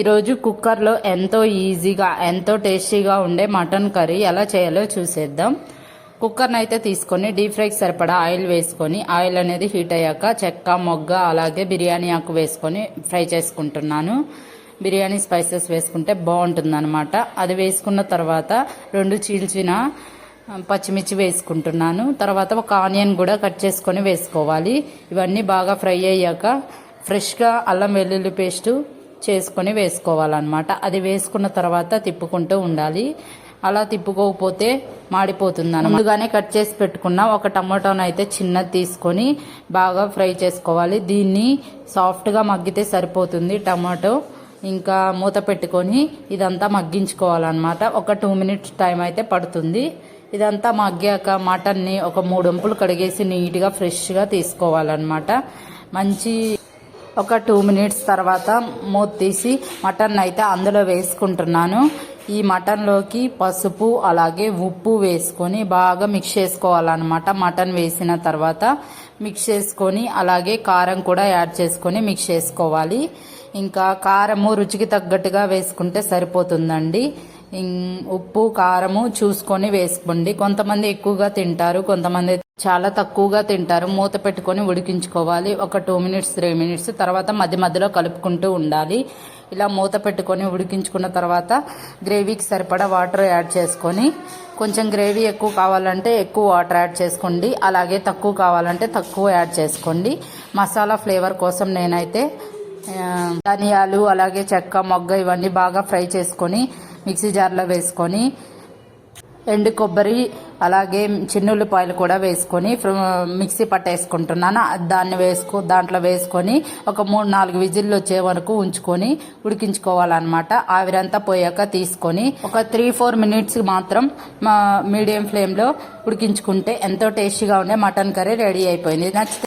ఈరోజు కుక్కర్లో ఎంతో ఈజీగా ఎంతో టేస్టీగా ఉండే మటన్ కర్రీ ఎలా చేయాలో చూసేద్దాం. కుక్కర్ని అయితే తీసుకొని డీప్ ఫ్రైకి సరిపడా ఆయిల్ వేసుకొని, ఆయిల్ అనేది హీట్ అయ్యాక చెక్క మొగ్గ అలాగే బిర్యానీ ఆకు వేసుకొని ఫ్రై చేసుకుంటున్నాను. బిర్యానీ స్పైసెస్ వేసుకుంటే బాగుంటుందన్నమాట. అది వేసుకున్న తర్వాత 2 చీల్చిన పచ్చిమిర్చి వేసుకుంటున్నాను. తర్వాత ఒక ఆనియన్ కూడా కట్ చేసుకొని వేసుకోవాలి. ఇవన్నీ బాగా ఫ్రై అయ్యాక ఫ్రెష్గా అల్లం వెల్లుల్లి పేస్టు చేసుకొని వేసుకోవాలన్నమాట. అది వేసుకున్న తర్వాత తిప్పుకుంటూ ఉండాలి. అలా తిప్పుకోకపోతే మాడిపోతుంది అన్నమాట. ముందుగానే కట్ చేసి పెట్టుకున్న ఒక టమాటోను అయితే చిన్నది తీసుకొని బాగా ఫ్రై చేసుకోవాలి. దీన్ని సాఫ్ట్గా మగ్గితే సరిపోతుంది టమాటో. ఇంకా మూత పెట్టుకొని ఇదంతా మగ్గించుకోవాలన్నమాట. ఒక 2 మినిట్స్ టైం అయితే పడుతుంది. ఇదంతా మగ్గాక మటన్ని ఒక 3 వంపులు కడిగేసి నీట్గా ఫ్రెష్గా తీసుకోవాలన్నమాట. ఒక 2 మినిట్స్ తర్వాత మూత తీసి మటన్ అయితే అందులో వేసుకుంటున్నాను. ఈ మటన్లోకి పసుపు అలాగే ఉప్పు వేసుకొని బాగా మిక్స్ చేసుకోవాలన్నమాట. మటన్ వేసిన తర్వాత మిక్స్ చేసుకొని అలాగే కారం కూడా యాడ్ చేసుకొని మిక్స్ చేసుకోవాలి. ఇంకా కారము రుచికి తగ్గట్టుగా వేసుకుంటే సరిపోతుందండి. ఉప్పు కారము చూసుకొని వేసుకోండి. కొంతమంది ఎక్కువగా తింటారు, కొంతమంది చాలా తక్కువగా తింటారు. మూత పెట్టుకొని ఉడికించుకోవాలి. ఒక 2 మినిట్స్ 3 మినిట్స్ తర్వాత మధ్య మధ్యలో కలుపుకుంటూ ఉండాలి. ఇలా మూత పెట్టుకొని ఉడికించుకున్న తర్వాత గ్రేవీకి సరిపడా వాటర్ యాడ్ చేసుకొని, కొంచెం గ్రేవీ ఎక్కువ కావాలంటే ఎక్కువ వాటర్ యాడ్ చేసుకోండి, అలాగే తక్కువ కావాలంటే తక్కువ యాడ్ చేసుకోండి. మసాలా ఫ్లేవర్ కోసం నేనైతే ధనియాలు అలాగే చెక్క మొగ్గ ఇవన్నీ బాగా ఫ్రై చేసుకొని మిక్సీ జార్లో వేసుకొని, ఎండు కొబ్బరి అలాగే చిన్నుల్లిపాయలు కూడా వేసుకొని మిక్సీ పట్టేసుకుంటున్నాను. దాంట్లో వేసుకొని ఒక 3-4 విజిల్లు వచ్చే వరకు ఉంచుకొని ఉడికించుకోవాలన్నమాట. ఆవిరంతా పోయాక తీసుకొని ఒక 3-4 మినిట్స్ మాత్రం మీడియం ఫ్లేమ్లో ఉడికించుకుంటే ఎంతో టేస్టీగా ఉండే మటన్ కర్రీ రెడీ అయిపోయింది. నెక్స్ట్